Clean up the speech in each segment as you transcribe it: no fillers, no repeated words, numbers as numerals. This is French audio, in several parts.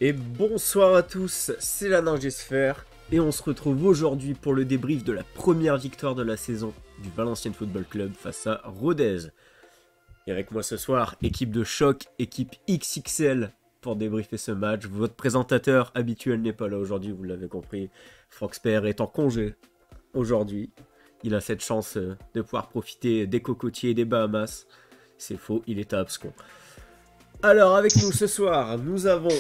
Et bonsoir à tous, c'est la Ningesphère et on se retrouve aujourd'hui pour le débrief de la première victoire de la saison du Valenciennes Football Club face à Rodez. Et avec moi ce soir, équipe de choc, équipe XXL pour débriefer ce match. Votre présentateur habituel n'est pas là aujourd'hui, vous l'avez compris. Froxper est en congé aujourd'hui. Il a cette chance de pouvoir profiter des cocotiers et des Bahamas. C'est faux, il est à abscon. Alors avec nous ce soir, nous avons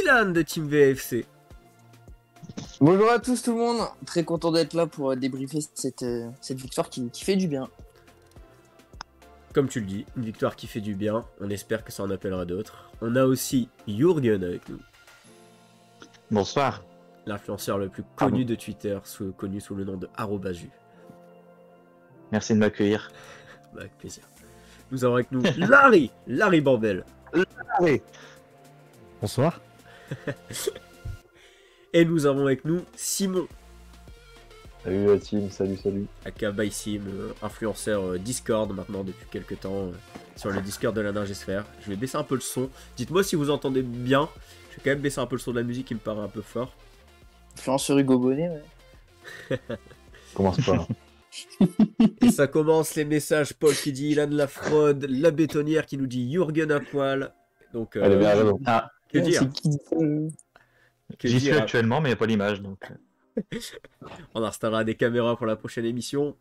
Ilan de Team VFC. Bonjour à tous tout le monde, très content d'être là pour débriefer cette victoire qui fait du bien. Comme tu le dis, une victoire qui fait du bien, on espère que ça en appellera d'autres. On a aussi Jürgen avec nous. Bonsoir. L'influenceur le plus connu de Twitter, connu sous le nom de @ju. Merci de m'accueillir. Avec plaisir. Nous avons avec nous Larry Bordel. Allez. Bonsoir. Et nous avons avec nous Simon. Salut la team, salut. Aka Baisim, influenceur Discord maintenant depuis quelques temps sur le Discord de la Ningesphère. Je vais baisser un peu le son. Dites-moi si vous entendez bien. Je vais quand même baisser un peu le son de la musique qui me paraît un peu fort. Influenceur Hugo Bonnet, ouais. Commence pas. Et ça commence les messages. Paul qui dit Ilan la fraude, la bétonnière qui nous dit Jürgen à poil. Donc, Allez, bien raison. Ah, que dire, C'est qui dit ça, que j'y suis dire actuellement, mais il n'y a pas l'image. Donc... On installera des caméras pour la prochaine émission.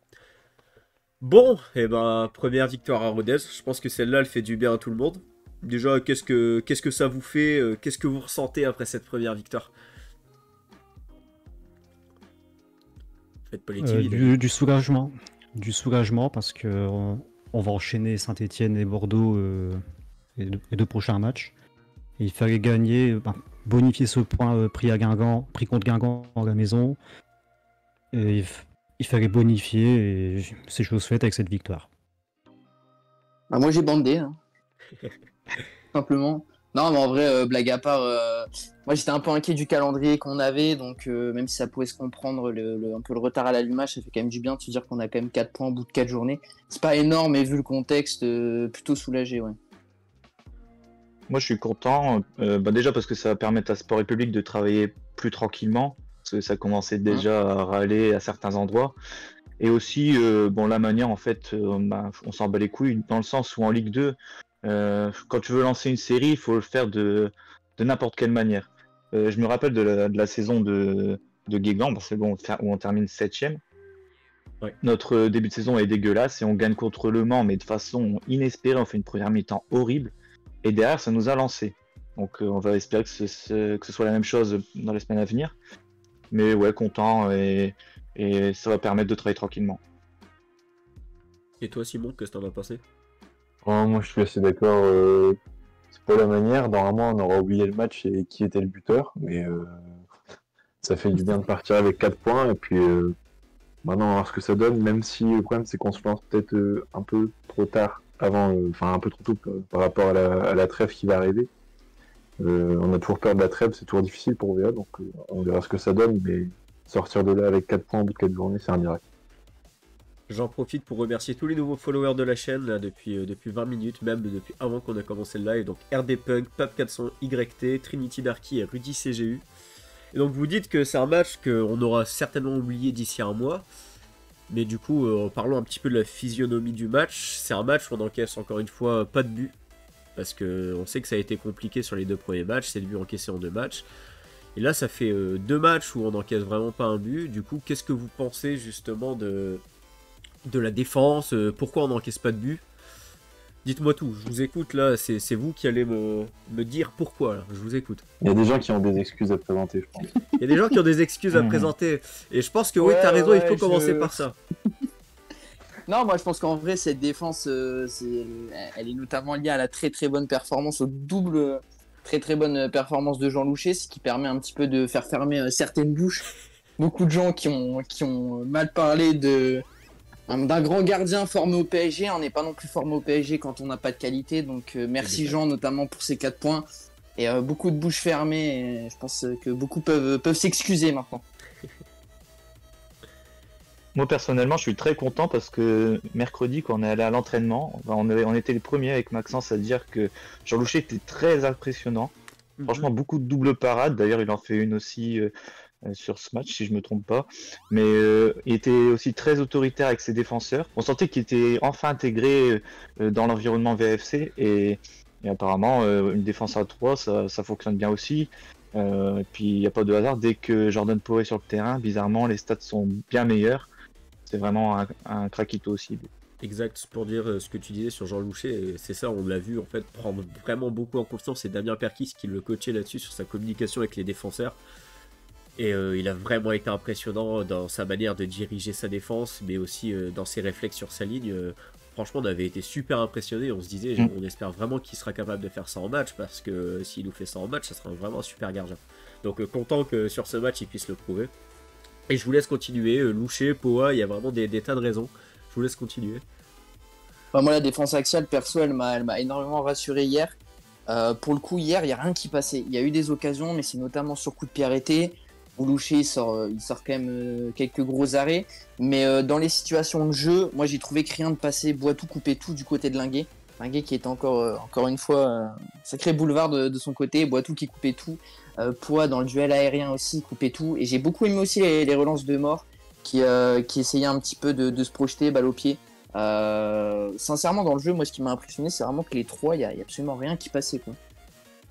Bon, et ben première victoire à Rodez. Je pense que celle-là, elle fait du bien à tout le monde. Déjà, qu'est-ce que ça vous fait qu'est-ce que vous ressentez après cette première victoire? Faites pas les timides. Du soulagement. Du soulagement parce que on va enchaîner Saint-Etienne et Bordeaux les deux prochains matchs. Et il fallait gagner, bonifier ce point pris contre Guingamp à la maison. Et il fallait bonifier et c'est chose faite avec cette victoire. Bah, moi j'ai bandé, hein. Simplement. Non mais en vrai, blague à part, moi j'étais un peu inquiet du calendrier qu'on avait, donc même si ça pouvait se comprendre un peu le retard à l'allumage, ça fait quand même du bien de se dire qu'on a quand même 4 points au bout de 4 journées. C'est pas énorme, mais vu le contexte, plutôt soulagé, ouais. Moi, je suis content. Déjà parce que ça va permettre à Sport République de travailler plus tranquillement. Parce que ça commençait déjà à râler à certains endroits. Et aussi, la manière, en fait, on s'en bat les couilles, dans le sens où en Ligue 2, quand tu veux lancer une série, il faut le faire de n'importe quelle manière. Je me rappelle de la saison de Guingamp, parce que où on termine 7ème. Ouais. Notre début de saison est dégueulasse et on gagne contre Le Mans, mais de façon inespérée. On fait une première mi-temps horrible. Et derrière, ça nous a lancé. Donc on va espérer que ce soit la même chose dans les semaines à venir. Mais ouais, content et ça va permettre de travailler tranquillement. Et toi Simon, qu'est-ce que t'en as pensé? Moi je suis assez d'accord. C'est pas la manière. Normalement on aura oublié le match et qui était le buteur. Mais ça fait du bien de partir avec 4 points. Et puis maintenant on va voir ce que ça donne. Même si le problème c'est qu'on se lance peut-être un peu trop tard. Un peu trop tôt par rapport à la trêve qui va arriver. On a toujours peur de la trêve, c'est toujours difficile pour VA, donc on verra ce que ça donne, mais sortir de là avec 4 points au bout de 4 journées, c'est un miracle. J'en profite pour remercier tous les nouveaux followers de la chaîne là, depuis 20 minutes, même depuis avant qu'on a commencé le live. Donc RD Punk, Pap400, YT, Trinity Darky et Rudy CGU. Et donc vous dites que c'est un match qu'on aura certainement oublié d'ici un mois. Mais du coup, parlons un petit peu de la physionomie du match. C'est un match où on encaisse encore une fois pas de but. Parce qu'on sait que ça a été compliqué sur les 2 premiers matchs. C'est le but encaissé en 2 matchs. Et là, ça fait 2 matchs où on n'encaisse vraiment pas un but. Du coup, qu'est-ce que vous pensez justement de la défense? Pourquoi on n'encaisse pas de but? Dites-moi tout, je vous écoute là. C'est vous qui allez me dire pourquoi. Là. Je vous écoute. Il y a des gens qui ont des excuses à présenter, je pense. Il y a des gens qui ont des excuses à présenter. Et je pense que oui, t'as raison, il faut commencer par ça. Non, moi je pense qu'en vrai cette défense, elle est notamment liée à la très très bonne performance, au double très bonne performance de Jean Louchet, ce qui permet un petit peu de faire fermer certaines bouches. Beaucoup de gens qui ont mal parlé d'un grand gardien formé au PSG. On n'est pas non plus formé au PSG quand on n'a pas de qualité, donc merci Jean notamment pour ces 4 points. Et beaucoup de bouches fermées, et je pense que beaucoup peuvent s'excuser maintenant. Moi personnellement, je suis très content parce que mercredi, quand on est allé à l'entraînement, on était les premiers avec Maxence à dire que Jean Louchet était très impressionnant. Franchement, beaucoup de doubles parades. D'ailleurs, il en fait une aussi sur ce match, si je me trompe pas. Mais il était aussi très autoritaire avec ses défenseurs. On sentait qu'il était enfin intégré dans l'environnement VFC. Et apparemment, une défense à 3, ça fonctionne bien aussi. Et puis, il n'y a pas de hasard. Dès que Jordan Poe est sur le terrain, bizarrement, les stats sont bien meilleurs. C'est vraiment un craquito aussi. Exact, pour dire ce que tu disais sur Jean Louchet, c'est ça, on l'a vu en fait prendre vraiment beaucoup en confiance. C'est Damien Perkis qui le coachait là-dessus, sur sa communication avec les défenseurs. Et il a vraiment été impressionnant dans sa manière de diriger sa défense, mais aussi dans ses réflexes sur sa ligne. Franchement, on avait été super impressionnés. On se disait, on espère vraiment qu'il sera capable de faire ça en match, parce que s'il nous fait ça en match, ça sera vraiment un super gardien. Donc content que sur ce match, il puisse le prouver. Et je vous laisse continuer. Louchet, Poa, il y a vraiment des tas de raisons. Je vous laisse continuer. Enfin, moi, la défense axiale, perso, elle m'a énormément rassuré hier. Pour le coup, hier, il n'y a rien qui passait. Il y a eu des occasions, mais c'est notamment sur coup de pied arrêté. Où Louchet, il sort quand même quelques gros arrêts. Mais dans les situations de jeu, moi, j'ai trouvé que rien ne passait. Boitou coupait tout du côté de Linguet. Linguet qui était encore une fois sacré boulevard de son côté. Boitou qui coupait tout. Poa dans le duel aérien aussi, coupait tout. Et j'ai beaucoup aimé aussi les relances de mort qui essayaient un petit peu de se projeter, balle au pied. Sincèrement, dans le jeu, moi, ce qui m'a impressionné, c'est vraiment que les trois, il y a absolument rien qui passait, quoi.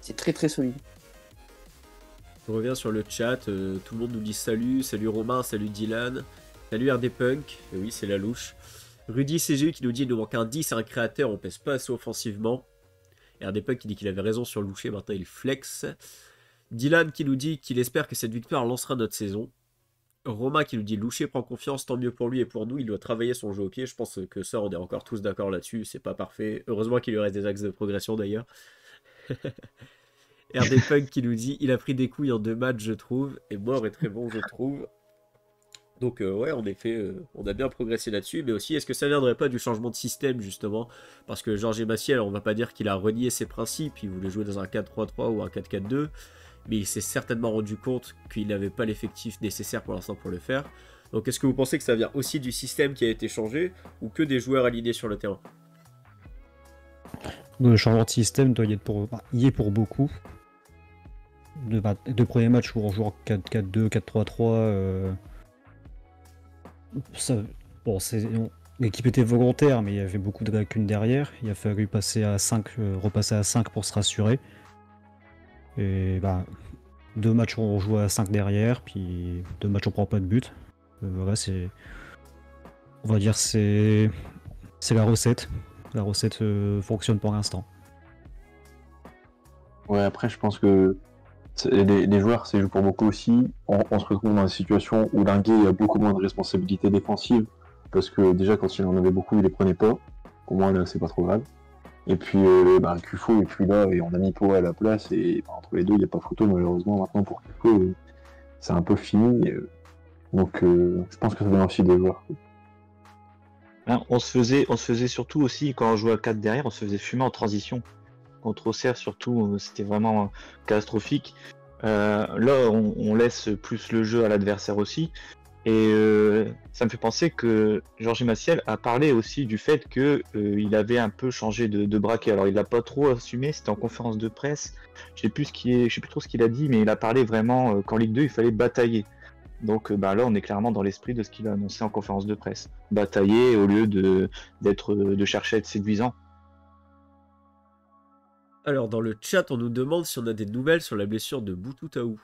C'est très très solide. Je reviens sur le chat, tout le monde nous dit salut Romain, salut Dylan, salut RD Punk, et oui c'est la louche. Rudy CGU qui nous dit il nous manque un 10 et un créateur, on pèse pas assez offensivement. RD Punk qui dit qu'il avait raison sur Louchet, maintenant il flex. Dylan qui nous dit qu'il espère que cette victoire lancera notre saison. Romain qui nous dit Louchet prend confiance, tant mieux pour lui et pour nous, il doit travailler son jeu au pied. Je pense que ça on est encore tous d'accord là-dessus, c'est pas parfait. Heureusement qu'il lui reste des axes de progression d'ailleurs. RD Punk qui nous dit il a pris des couilles en 2 matchs je trouve, et mort est très bon je trouve. Donc ouais en effet on a bien progressé là-dessus, mais aussi est-ce que ça viendrait pas du changement de système justement, parce que Georges Massiel on va pas dire qu'il a renié ses principes, il voulait jouer dans un 4-3-3 ou un 4-4-2, mais il s'est certainement rendu compte qu'il n'avait pas l'effectif nécessaire pour l'instant pour le faire. Donc est-ce que vous pensez que ça vient aussi du système qui a été changé, ou que des joueurs alignés sur le terrain? Le changement de système doit y être pour beaucoup. De premiers matchs où on joue en 4-4-2, 4-3-3, l'équipe était volontaire, mais il y avait beaucoup de lacunes derrière. Il a fallu repasser à 5 pour se rassurer. Et 2 matchs où on joue à 5 derrière, puis 2 matchs où on prend pas de but. Voilà, on va dire c'est la recette. La recette fonctionne pour l'instant. Ouais, après, je pense que les joueurs, c'est joué pour beaucoup aussi. On se retrouve dans une situation où Linguet a beaucoup moins de responsabilités défensives, parce que déjà, quand il en avait beaucoup, il les prenait pas. Au moins, là, c'est pas trop grave. Et puis, Cufo, et puis là, et on a mis Poa à la place, et entre les deux, il n'y a pas photo, malheureusement. Maintenant, pour Cufo, c'est un peu fini. Donc, je pense que ça vient aussi des joueurs. On se faisait surtout aussi, quand on jouait à 4 derrière, on se faisait fumer en transition. Contre Auxerre surtout, c'était vraiment catastrophique. Là, on laisse plus le jeu à l'adversaire aussi. Et ça me fait penser que Georges Massiel a parlé aussi du fait qu'il avait un peu changé de braquet. Alors il l'a pas trop assumé, c'était en conférence de presse. Je sais plus trop ce qu'il a dit, mais il a parlé vraiment qu'en Ligue 2 il fallait batailler. Donc là on est clairement dans l'esprit de ce qu'il a annoncé en conférence de presse. Batailler au lieu de chercher à être séduisant. Alors dans le chat on nous demande si on a des nouvelles sur la blessure de Boutou Taou.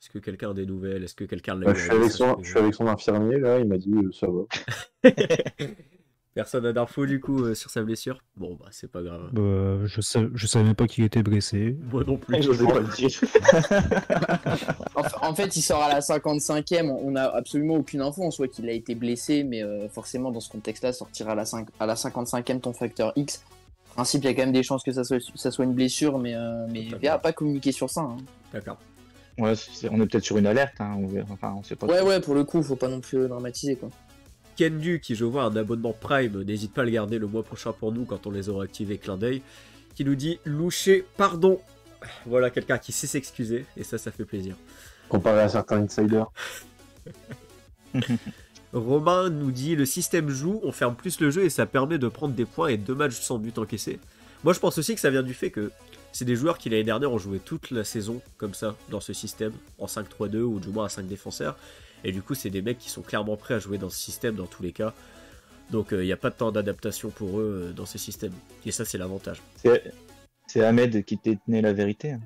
Est-ce que quelqu'un a des nouvelles? Est-ce que quelqu'un l'a eu? Je suis avec son infirmier là, il m'a dit ça va. Personne n'a d'infos du coup sur sa blessure? Bon bah c'est pas grave. Je savais même pas qu'il était blessé. Moi non plus. Je n'osais pas le dire. En fait, il sort à la 55e. On n'a absolument aucune info. On soit qu'il a été blessé, mais forcément, dans ce contexte-là, sortir à la 55e ton facteur X. En principe, il y a quand même des chances que ça soit une blessure, mais VA n'a pas communiqué sur ça. Hein. D'accord. Ouais, on est peut-être sur une alerte. Hein, on sait pas. Ouais, pour le coup, faut pas non plus dramatiser quoi. Kendu, qui je vois un abonnement Prime, n'hésite pas à le garder le mois prochain pour nous quand on les aura activés, clin d'œil, qui nous dit Louchet, pardon. Voilà quelqu'un qui sait s'excuser, et ça fait plaisir. Comparé à certains insiders. Romain nous dit le système joue, on ferme plus le jeu et ça permet de prendre des points et 2 matchs sans but encaissé. Moi je pense aussi que ça vient du fait que C'est des joueurs qui l'année dernière ont joué toute la saison comme ça, dans ce système, en 5-3-2 ou du moins à 5 défenseurs. Et du coup, c'est des mecs qui sont clairement prêts à jouer dans ce système dans tous les cas. Donc il n'y a pas de temps d'adaptation pour eux dans ce système. Et ça, c'est l'avantage. C'est Ahmed qui détenait la vérité. Hein.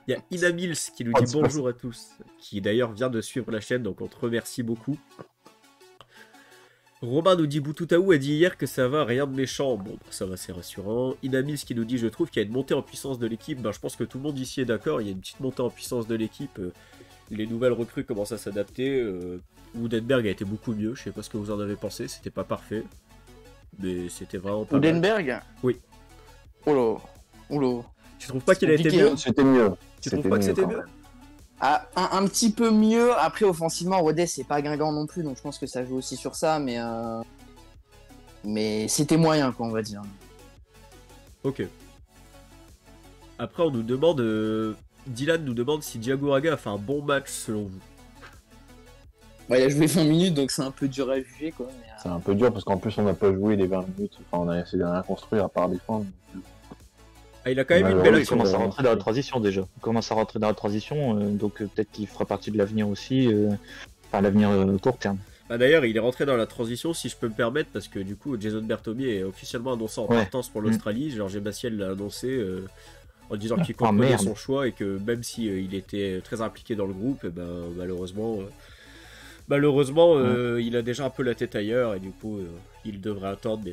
Il y a Inamils qui nous dit bonjour à tous, qui d'ailleurs vient de suivre la chaîne, donc on te remercie beaucoup. Romain nous dit Boututaou a dit hier que ça va, rien de méchant. Bon, ça va, c'est rassurant. Inamils qui nous dit je trouve qu'il y a une montée en puissance de l'équipe. Ben, je pense que tout le monde ici est d'accord, il y a une petite montée en puissance de l'équipe. Les nouvelles recrues commencent à s'adapter. Woodenberg a été beaucoup mieux, je sais pas ce que vous en avez pensé, c'était pas parfait. Mais c'était vraiment pas mal. Woodenberg. Oui. Oh là. Tu trouves pas qu'il a été mieux? C'était mieux. Tu trouves pas que c'était mieux? Ah, un petit peu mieux. Après, offensivement, Rodez, c'est pas Guingamp non plus, donc je pense que ça joue aussi sur ça, mais c'était moyen, quoi, on va dire. Ok. Après, on nous demande... Dylan nous demande si Diagouraga a fait un bon match, selon vous. Ouais, il a joué 20 minutes, donc c'est un peu dur à juger, quoi. C'est un peu dur, parce qu'en plus, on n'a pas joué les 20 minutes. Enfin, on a essayé de rien construire, à part défendre. Ah, il a quand même une Ouais, belle il action. commence à rentrer dans la transition déjà. Il commence à rentrer dans la transition, donc peut-être qu'il fera partie de l'avenir aussi, enfin l'avenir court terme. Bah, d'ailleurs, il est rentré dans la transition, si je peux me permettre, parce que du coup, Jason Bertomi est officiellement annoncé en partance pour l'Australie. Georges Bastiel l'a annoncé en disant qu'il comprenait son choix et que même si il était très impliqué dans le groupe, et ben, malheureusement, il a déjà un peu la tête ailleurs et du coup, il devrait attendre. Mais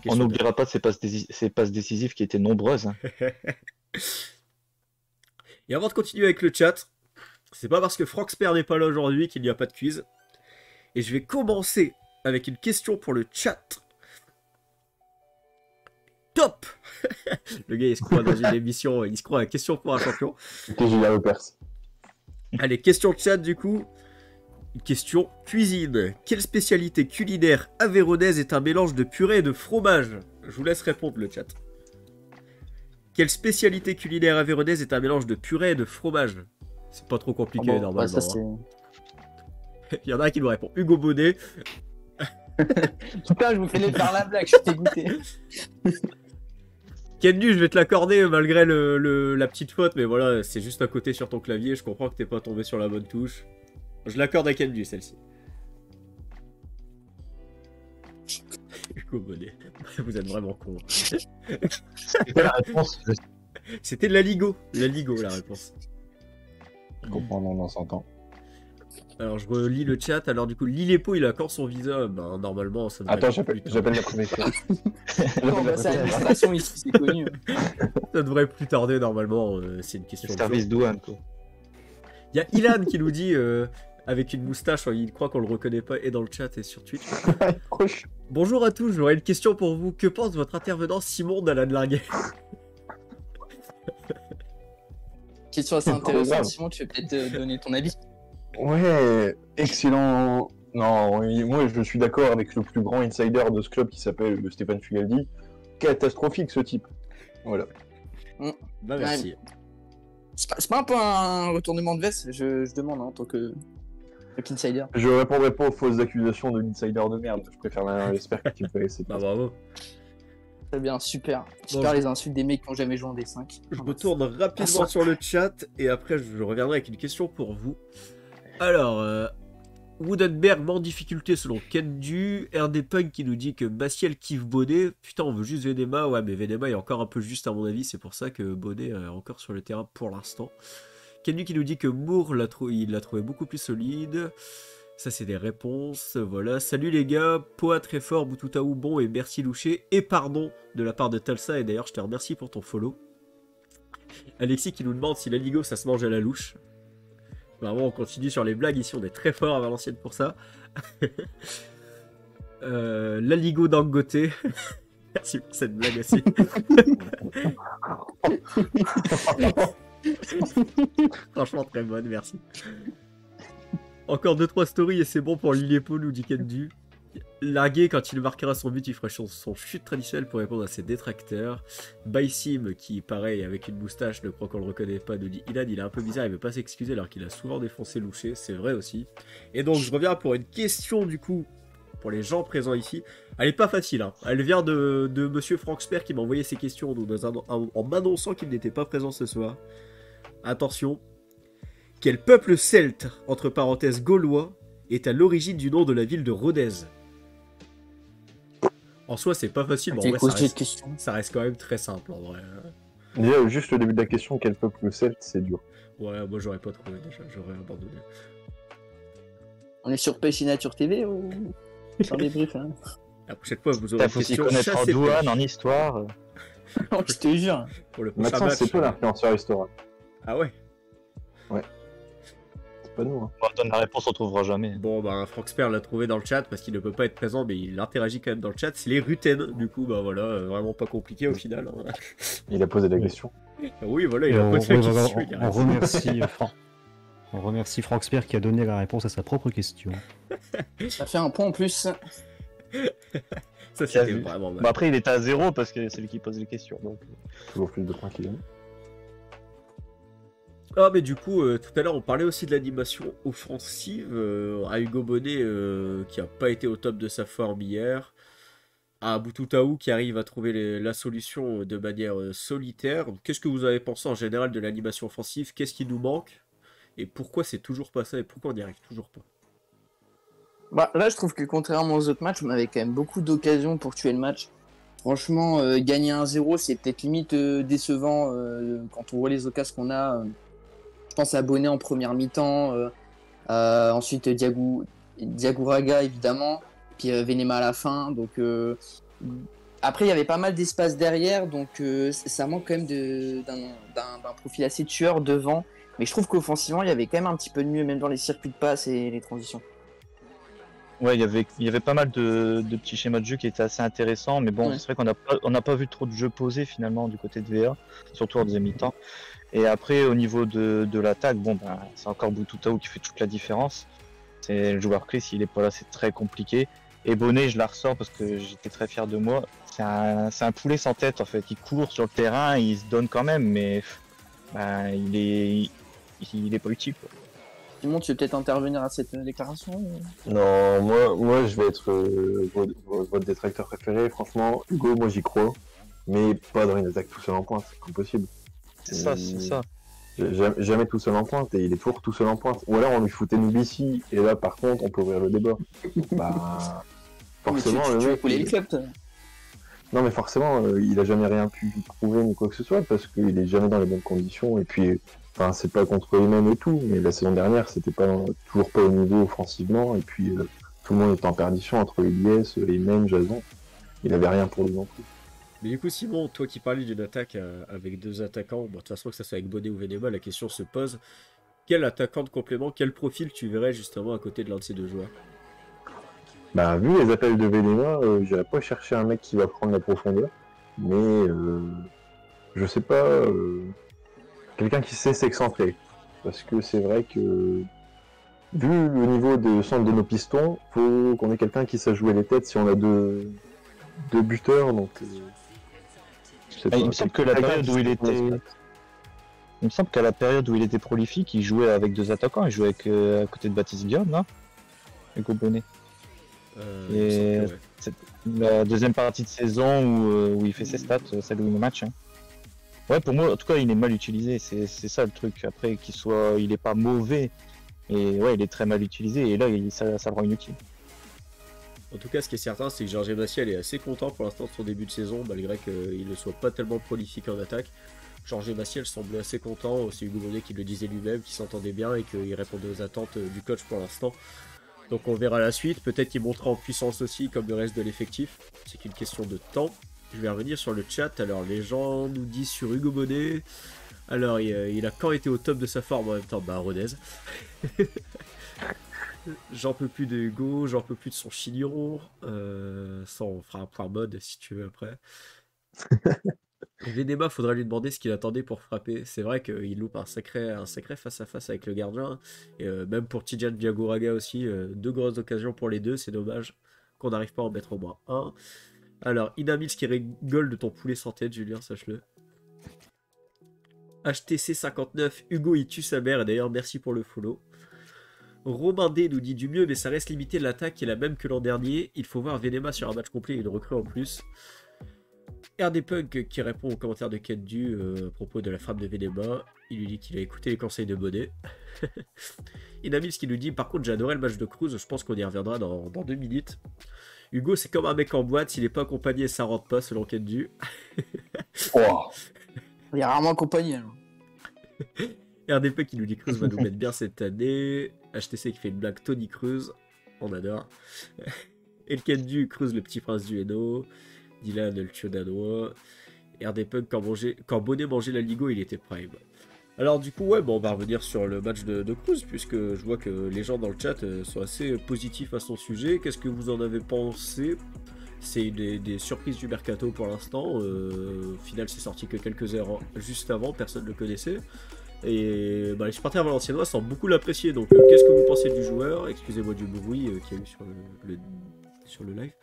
on n'oubliera pas ces passes décisives qui étaient nombreuses. Hein. Et avant de continuer avec le chat, c'est pas parce que Franck Sper n'est pas là aujourd'hui qu'il n'y a pas de quiz. Et je vais commencer avec une question pour le chat. Top. Le gars, il se croit dans une émission, il se croit à question pour un champion. Allez, question chat du coup. Une question cuisine. Quelle spécialité culinaire aveyronnaise est un mélange de purée et de fromage? Je vous laisse répondre le chat. Quelle spécialité culinaire aveyronnaise est un mélange de purée et de fromage? C'est pas trop compliqué normalement. Ouais, ça, Il y en a un qui nous répond. Hugo Bonnet. Putain, je vous fais faire la blague, je suis dégoûté. Kendu, je vais te l'accorder malgré la petite faute, mais voilà, c'est juste à côté sur ton clavier. Je comprends que t'es pas tombé sur la bonne touche. Je l'accorde à Kendu, celle-ci. Hugo Bonnet. Vous êtes vraiment con. C'était la réponse. C'était la Ligo. La Ligo, la réponse. Je comprends, on s'entend. Alors, je relis le chat. Alors, du coup, Lilepo, il accorde son visa. Ben, normalement, ça devrait... Attends, j'appelle la commission. Non, bah, c'est l'administration ici, c'est connu. Ça devrait plus tarder, normalement. C'est une question de service douane, quoi. Il y a Ilan qui nous dit, avec une moustache, il croit qu'on le reconnaît pas, et dans le chat et sur Twitch. Bonjour à tous, j'aurais une question pour vous. Que pense votre intervenant Simon d'Alan Larguet? Question assez intéressante. Simon, tu veux peut-être donner ton avis? Ouais, excellent. Non, moi je suis d'accord avec le plus grand insider de ce club qui s'appelle Stéphane Fugaldi. Catastrophique ce type. Voilà. Bah merci. Ouais. C'est pas un peu un retournement de veste, je demande en tant qu'insider. Je répondrai pas aux fausses accusations de l'insider de merde. Je préfère j'espère que tu me fais laisser. Bah bravo. Très bien, super. J'espère les insultes des mecs qui n'ont jamais joué en D5. Je me tourne rapidement sur le chat et après je reviendrai avec une question pour vous. Alors, Woodenberg en difficulté selon Kendu. RD Punk qui nous dit que Maciel kiffe Bonnet. Putain, on veut juste Venema. Ouais, mais Venema est encore un peu juste à mon avis. C'est pour ça que Bonnet est encore sur le terrain pour l'instant. Kendu qui nous dit que Moore il l'a trouvé beaucoup plus solide. Ça, c'est des réponses. Voilà. Salut les gars. Poa très fort, Boututaou bon et merci Louché. Et pardon de la part de Talsa. Et d'ailleurs, je te remercie pour ton follow. Alexis qui nous demande si la Ligo ça se mange à la louche. Vraiment, on continue sur les blagues ici, on est très fort à Valenciennes pour ça. La Ligo Dangote. Merci pour cette blague aussi. Franchement, très bonne, merci. Encore 2-3 stories et c'est bon pour Lilepo, nous dit Kendu. Largué, quand il marquera son but, il fera son chute traditionnelle pour répondre à ses détracteurs. Baisim, qui, pareil, avec une moustache, ne croit qu'on le reconnaît pas, nous dit Ilan, il est un peu bizarre, il veut pas s'excuser alors qu'il a souvent défoncé Louché, c'est vrai aussi. Et donc, je reviens pour une question, du coup, pour les gens présents ici. Elle est pas facile, hein. Elle vient de monsieur Frank Sper qui m'a envoyé ses questions en m'annonçant qu'il n'était pas présent ce soir. Attention. Quel peuple celte, entre parenthèses gaulois, est à l'origine du nom de la ville de Rodez? En soi, c'est pas facile, mais en vrai, ça reste quand même très simple, en vrai. Déjà, juste le début de la question, quel peuple celte, c'est dur. Ouais, moi j'aurais pas trouvé déjà, j'aurais abandonné. On est sur Pêche et Nature TV ou sur les briefs hein. La prochaine fois, vous aurez Il faut s'y connaître en douane, en histoire. Oh, je te jure. Pour le prochain Maxence, match. c'est toi l'influenceur histoire. Ah ouais? C'est pas nous. Hein. On donne la réponse, on trouvera jamais. Bon, bah, Frank Sper l'a trouvé dans le chat parce qu'il ne peut pas être présent, mais il interagit quand même dans le chat. C'est les Ruten, du coup, bah voilà, vraiment pas compliqué au final. Hein. Il a posé la question. Oui, voilà, il a posé la question. On remercie Frank Sper qui a donné la réponse à sa propre question. Ça fait un point en plus. Ça, c'était vraiment mal. Bah après, il était à 0 parce que c'est lui qui pose les questions. Donc... Toujours plus de points qu'il a. Ah, mais du coup, tout à l'heure, on parlait aussi de l'animation offensive. À Hugo Bonnet, qui a pas été au top de sa forme hier. À Boututaou, qui arrive à trouver la solution de manière solitaire. Qu'est-ce que vous avez pensé en général de l'animation offensive? Qu'est-ce qui nous manque? Et pourquoi c'est toujours pas ça? Et pourquoi on n'y arrive toujours pas? Bah, là, je trouve que contrairement aux autres matchs, on avait quand même beaucoup d'occasions pour tuer le match. Franchement, gagner 1-0, c'est peut-être limite décevant quand on voit les occasions qu'on a. Je pense à Bonnet en première mi-temps, ensuite Diagouraga évidemment, puis Venema à la fin. Donc après, il y avait pas mal d'espace derrière, donc ça manque quand même d'un profil assez tueur devant. Mais je trouve qu'offensivement, il y avait quand même un petit peu de mieux, même dans les circuits de passe et les transitions. Ouais, il y avait pas mal de petits schémas de jeu qui étaient assez intéressants, mais bon, Ouais. c'est vrai qu'on n'a pas vu trop de jeux posés finalement du côté de VA, surtout en deuxième mi-temps. Et après, au niveau de l'attaque, bon, ben, c'est encore Boututaou qui fait toute la différence. C'est le joueur clé, s'il est pas là, c'est très compliqué. Et Bonnet, je la ressors parce que j'étais très fier de moi. C'est un poulet sans tête en fait. Il court sur le terrain, il se donne quand même, mais ben, il est pas utile, quoi. Simon, tu veux peut-être intervenir à cette déclaration Non, moi je vais être votre détracteur préféré. Franchement, Hugo, moi j'y crois. Mais pas dans une attaque tout seul en pointe, c'est impossible. C'est ça, c'est ça. Jamais tout seul en pointe, et il est toujours tout seul en pointe. Ou alors on lui foutait Nubici, et là par contre on peut ouvrir le débat. Bah, forcément tu le veux mec. couler le club, toi. Non mais forcément, il a jamais rien pu prouver ni quoi que ce soit, parce qu'il est jamais dans les bonnes conditions, et puis, enfin c'est pas contre lui-même et tout, mais la saison dernière c'était toujours pas au niveau offensivement, et puis tout le monde était en perdition entre Elias, Aymen, Jason. Il avait rien pour lui non plus. Mais du coup, Simon, toi qui parlais d'une attaque avec deux attaquants, bon, de toute façon, que ça soit avec Bonnet ou Venema, la question se pose. Quel attaquant de complément, quel profil tu verrais justement à côté de l'un de ces deux joueurs? Bah, vu les appels de Venema, j'irais pas chercher un mec qui va prendre la profondeur, mais je sais pas, quelqu'un qui sait s'excentrer. Parce que c'est vrai que, vu le niveau de centre de nos pistons, faut qu'on ait quelqu'un qui sache jouer les têtes si on a deux buteurs, donc. Je sais pas, Il me semble que la quelqu'un période qui où il sait était. prendre Il me semble qu'à la période où il était prolifique, il jouait avec deux attaquants. Il jouait avec, à côté de Baptiste Guillaume, là, Hugo Bonnet. Il me semble que ouais. C'est la deuxième partie de saison où il fait ses stats, celle où il match. Hein. Ouais, pour moi, en tout cas, il est mal utilisé. C'est ça le truc. Après, il est pas mauvais. Et ouais, il est très mal utilisé. Et là, ça le rend inutile. En tout cas, ce qui est certain, c'est que Georges Maciel est assez content pour l'instant de son début de saison, malgré qu'il ne soit pas tellement prolifique en attaque. Georges Maciel semblait assez content, c'est Hugo Bonnet qui le disait lui-même, qu'il s'entendait bien et qu'il répondait aux attentes du coach pour l'instant. Donc on verra la suite, peut-être qu'il montera en puissance aussi comme le reste de l'effectif, c'est qu'une question de temps. Je vais revenir sur le chat, alors les gens nous disent sur Hugo Bonnet, alors il a quand été au top de sa forme en même temps, bah Rodez. J'en peux plus de Hugo, j'en peux plus de son chignon, ça on fera un point mode si tu veux après. Et Venema, faudrait lui demander ce qu'il attendait pour frapper. C'est vrai qu'il loupe un sacré face-à-face avec le gardien. Et même pour Tidjane Diagouraga aussi, deux grosses occasions pour les deux. C'est dommage qu'on n'arrive pas à en mettre au moins un. Alors, Inamils qui rigole de ton poulet sans tête, Julien, sache-le. HTC59, Hugo il tue sa mère. Et d'ailleurs, merci pour le follow. Romain D nous dit du mieux, mais ça reste limité. L'attaque est la même que l'an dernier. Il faut voir Venema sur un match complet et une recrue en plus. RD Punk qui répond aux commentaires de Kendu à propos de la frappe de Venema. Il lui dit qu'il a écouté les conseils de Bonnet. Inamis qui nous dit par contre j'ai adoré le match de Cruz, je pense qu'on y reviendra dans 2 minutes. Hugo c'est comme un mec en boîte, s'il n'est pas accompagné ça rentre pas selon Kendu. Oh. Il est rarement accompagné. RDP qui nous dit Cruz va nous mettre bien cette année. HTC qui fait une blague Tony Cruz, on adore. Et le Kendu, Cruz le petit prince du Hainaut. Dylan le tio danois. RD Punk quand Bonnet mangeait la Ligo il était prime. Alors du coup ouais bon, on va revenir sur le match de Cruz puisque je vois que les gens dans le chat sont assez positifs à son sujet. Qu'est-ce que vous en avez pensé? C'est des surprises du mercato pour l'instant. Au final c'est sorti que quelques heures juste avant, personne ne le connaissait. Et les supporters valenciennois semblent beaucoup l'apprécier. Donc qu'est-ce que vous pensez du joueur? Excusez-moi du bruit qu'il y a eu sur le live.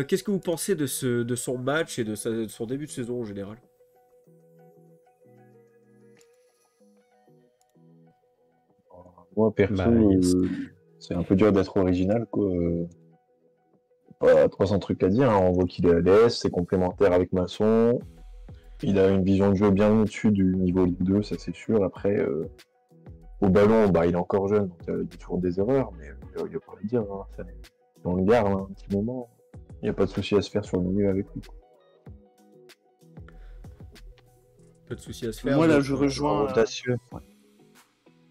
Qu'est-ce que vous pensez de son match et de son début de saison en général? Moi, perso, c'est un peu dur d'être original, quoi. Pas 300 trucs à dire, hein. On voit qu'il est à l'aise, c'est complémentaire avec Masson. Il a une vision de jeu bien au-dessus du niveau Ligue 2, ça c'est sûr. Après, au ballon, il est encore jeune, donc il y a toujours des erreurs, mais il n'y a pas à le dire. Hein. On le garde un petit moment. Il n'y a pas de souci à se faire sur le milieu avec lui. Pas de souci à se faire. Moi là je rejoins. Audacieux.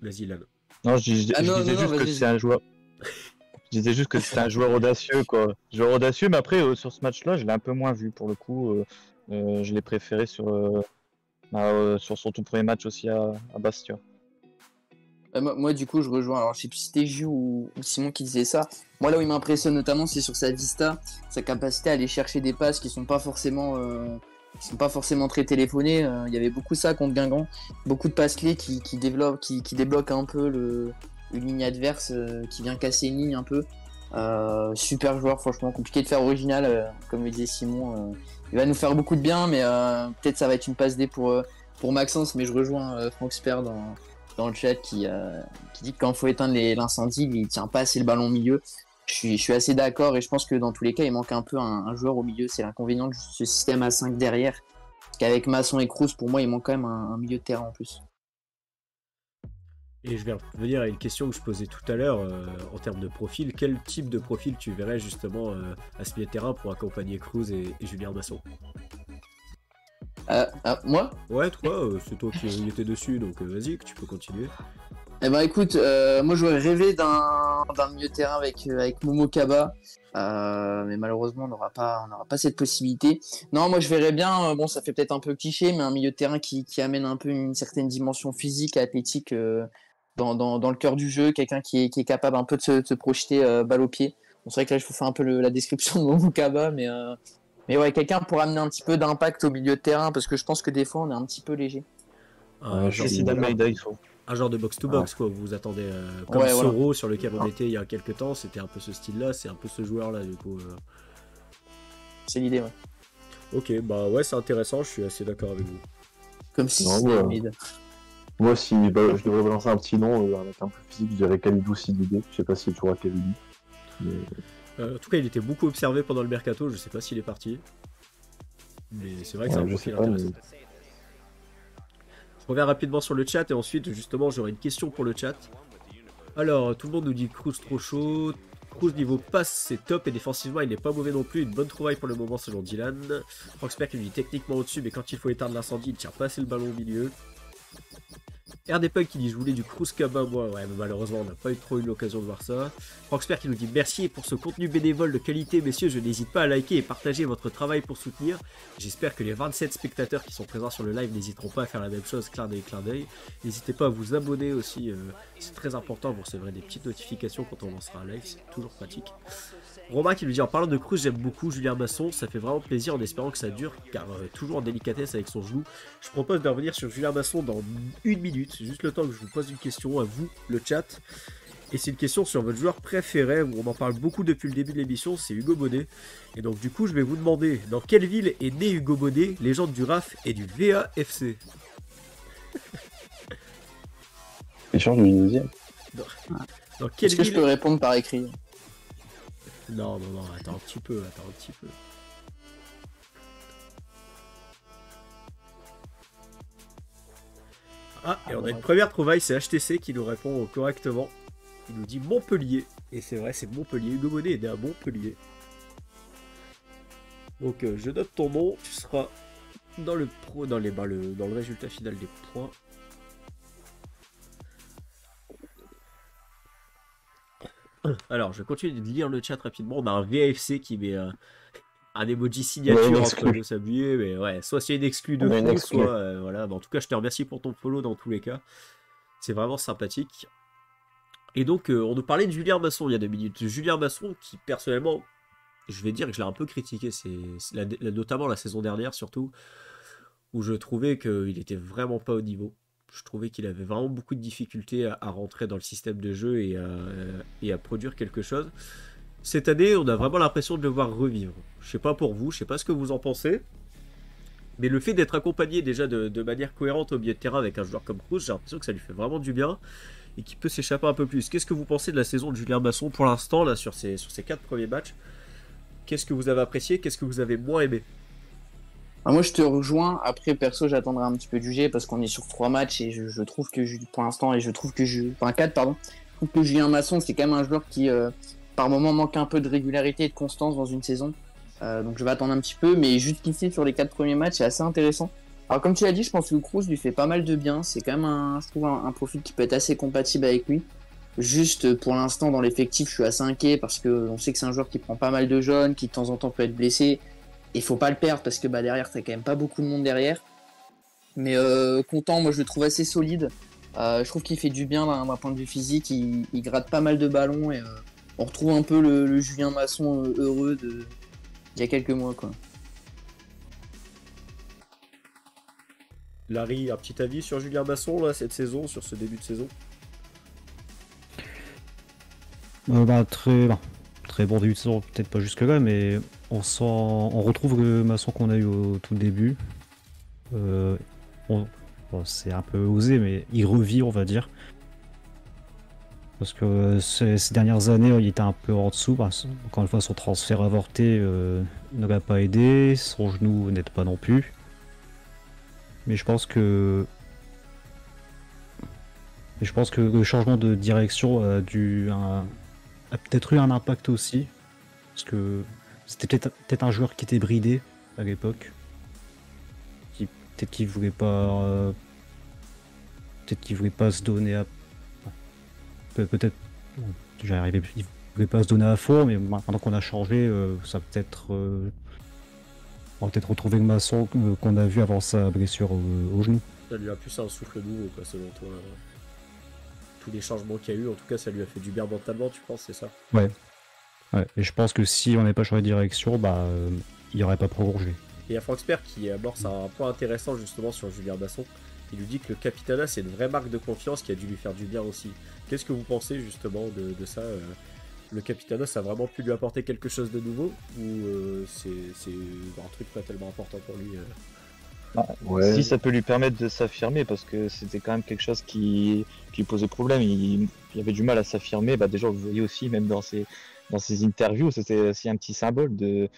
Vas-y Lan. Non, je disais juste que c'est un joueur. Je disais juste que c'est un joueur audacieux, quoi. Joueur audacieux, mais après, sur ce match-là, je l'ai un peu moins vu pour le coup. Je l'ai préféré sur son tout premier match aussi à Bastia. Moi, du coup, je rejoins. Alors, je sais plus si c'était Ju ou Simon qui disait ça. Moi, là où il m'impressionne notamment, c'est sur sa vista, sa capacité à aller chercher des passes qui sont pas forcément très téléphonées. Il y avait beaucoup ça contre Guingamp. Beaucoup de passes clés qui débloquent un peu une ligne adverse, qui vient casser une ligne un peu. Super joueur, franchement. Compliqué de faire original, comme le disait Simon. Il va nous faire beaucoup de bien, mais peut-être ça va être une passe D pour Maxence. Mais je rejoins Franck Sper dans le chat qui dit que quand il faut éteindre l'incendie, il tient pas assez le ballon au milieu. Je suis assez d'accord et je pense que dans tous les cas, il manque un peu un joueur au milieu. C'est l'inconvénient de ce système à 5 derrière. Parce qu'avec Masson et Cruz, pour moi, il manque quand même un milieu de terrain en plus. Et je vais revenir à une question que je posais tout à l'heure en termes de profil. Quel type de profil tu verrais justement à ce milieu de terrain pour accompagner Cruz et Julien Masson? Moi? Ouais, toi, c'est toi qui étais dessus, donc vas-y, que tu peux continuer. Eh ben écoute, moi j'aurais rêvé d'un milieu de terrain avec Momo Kaba, mais malheureusement on n'aura pas cette possibilité. Non, moi je verrais bien, bon ça fait peut-être un peu cliché, mais un milieu de terrain qui amène un peu une certaine dimension physique, athlétique dans le cœur du jeu, quelqu'un qui est capable un peu de se projeter balle au pied. Bon, c'est vrai que là je vous fais un peu la description de Momo Kaba, mais ouais, quelqu'un pour amener un petit peu d'impact au milieu de terrain, parce que je pense que des fois on est un petit peu léger. Un genre de box-to-box, quoi. Vous vous attendez comme Soro, voilà, sur lequel on était il y a quelques temps. C'était un peu ce style-là, c'est un peu ce joueur-là, du coup. C'est l'idée, ouais. Ok, bah ouais, c'est intéressant, je suis assez d'accord avec vous. Comme si c'était mid. Moi, si je devrais balancer un petit nom, un mec un peu physique, je dirais Kalidou Sidibé. Je sais pas s'il est toujours à Kalidou. Mais... en tout cas, il était beaucoup observé pendant le mercato, je sais pas s'il est parti. Mais c'est vrai que c'est un profil intéressant. Je reviens rapidement sur le chat et ensuite justement j'aurai une question pour le chat. Alors tout le monde nous dit Cruz trop chaud. Cruz niveau passe c'est top et défensivement il n'est pas mauvais non plus. Une bonne trouvaille pour le moment selon Dylan. Frank qui lui dit techniquement au-dessus mais quand il faut éteindre l'incendie il tire pas assez le ballon au milieu. RD Punk qui dit je voulais du Cruz Kaba moi, ouais mais malheureusement on n'a pas trop eu l'occasion de voir ça. Frank qui nous dit merci pour ce contenu bénévole de qualité messieurs, je n'hésite pas à liker et partager votre travail pour soutenir. J'espère que les 27 spectateurs qui sont présents sur le live n'hésiteront pas à faire la même chose, clin d'œil. N'hésitez pas à vous abonner aussi, c'est très important, vous recevrez des petites notifications quand on lancera un live, c'est toujours pratique. Romain qui lui dit en parlant de Cruz j'aime beaucoup Julien Masson, ça fait vraiment plaisir en espérant que ça dure car toujours en délicatesse avec son genou. Je propose de revenir sur Julien Masson dans 1 minute, juste le temps que je vous pose une question à vous, le chat. Et c'est une question sur votre joueur préféré, où on en parle beaucoup depuis le début de l'émission, c'est Hugo Bonnet. Et donc du coup je vais vous demander dans quelle ville est né Hugo Bonnet, légende du RAF et du VAFC. Échange du deuxième. Dans quelle Est-ce que je ville... peux répondre par écrit? Non, attends un petit peu. Ah, et on a une première trouvaille, c'est HTC qui nous répond correctement. Il nous dit Montpellier. Et c'est vrai, c'est Montpellier. Hugo Monet est né à Montpellier. Donc je note ton nom, tu seras dans le résultat final des points. Alors, je continue de lire le chat rapidement. On a un VFC qui met un emoji signature en train de s'habiller, mais ouais, soit c'est une exclue de fou, soit voilà. Mais en tout cas, je te remercie pour ton follow dans tous les cas. C'est vraiment sympathique. Et donc, on nous parlait de Julien Masson il y a 2 minutes. Julien Masson, qui personnellement, je vais dire que je l'ai un peu critiqué, notamment la saison dernière surtout, où je trouvais qu'il était vraiment pas au niveau. Je trouvais qu'il avait vraiment beaucoup de difficultés à rentrer dans le système de jeu et à produire quelque chose. Cette année, on a vraiment l'impression de le voir revivre. Je sais pas pour vous, je sais pas ce que vous en pensez, mais le fait d'être accompagné déjà de manière cohérente au milieu de terrain avec un joueur comme Cruz, j'ai l'impression que ça lui fait vraiment du bien et qu'il peut s'échapper un peu plus. Qu'est-ce que vous pensez de la saison de Julien Masson pour l'instant, là, sur ces 4 premiers matchs? Qu'est-ce que vous avez apprécié? Qu'est-ce que vous avez moins aimé? Moi, je te rejoins. Après, perso, j'attendrai un petit peu de juger parce qu'on est sur 3 matchs et je trouve que pour l'instant, et je trouve que 4, pardon. Je trouve que Julien Masson, c'est quand même un joueur qui, par moment, manque un peu de régularité et de constance dans une saison. Donc, je vais attendre un petit peu, mais jusqu'ici, sur les 4 premiers matchs, c'est assez intéressant. Alors, comme tu l'as dit, je pense que Cruz lui fait pas mal de bien. C'est quand même, je trouve, un profil qui peut être assez compatible avec lui. Juste, pour l'instant, dans l'effectif, je suis assez inquiet parce que on sait que c'est un joueur qui prend pas mal de jeunes, qui de temps en temps peut être blessé. Il faut pas le perdre parce que derrière, t'as quand même pas beaucoup de monde derrière. Mais content, moi je le trouve assez solide. Je trouve qu'il fait du bien d'un point de vue physique. Il gratte pas mal de ballons et on retrouve un peu le Julien Masson heureux d'il y a quelques mois, quoi. Larry, un petit avis sur Julien Masson là, cette saison, sur ce début de saison? Très bon début de saison, peut-être pas jusque là, mais on retrouve le Masson qu'on a eu au tout début. C'est un peu osé, mais il revit, on va dire. Parce que ces dernières années, il était un peu en dessous. Encore une fois, son transfert avorté ne l'a pas aidé, son genou n'aide pas non plus. Mais je pense que le changement de direction a peut-être eu un impact aussi. Parce que c'était peut-être un joueur qui était bridé à l'époque. Peut-être qu'il voulait pas se donner à... Peut-être... J'y arrivais, il voulait pas se donner à fond, mais maintenant qu'on a changé, ça peut-être... on va peut-être retrouver le Masson qu'on a vu avant sa blessure au genou. Ça lui a plus un souffle nouveau, quoi, selon toi. Tous les changements qu'il y a eu, en tout cas, ça lui a fait du bien mentalement, tu penses, c'est ça? Ouais. Et je pense que si on n'avait pas changé de direction, il n'y aurait pas prolongé. Et il y a Frank Sper qui amorce un point intéressant justement sur Julien Masson. Il lui dit que le Capitana, c'est une vraie marque de confiance qui a dû lui faire du bien aussi. Qu'est-ce que vous pensez justement de ça? Le Capitana, ça a vraiment pu lui apporter quelque chose de nouveau? Ou c'est un truc pas tellement important pour lui? Ouais. Si ça peut lui permettre de s'affirmer, parce que c'était quand même quelque chose qui posait problème. Il avait du mal à s'affirmer. Déjà, vous voyez aussi, même dans ses interviews, c'était aussi un petit symbole de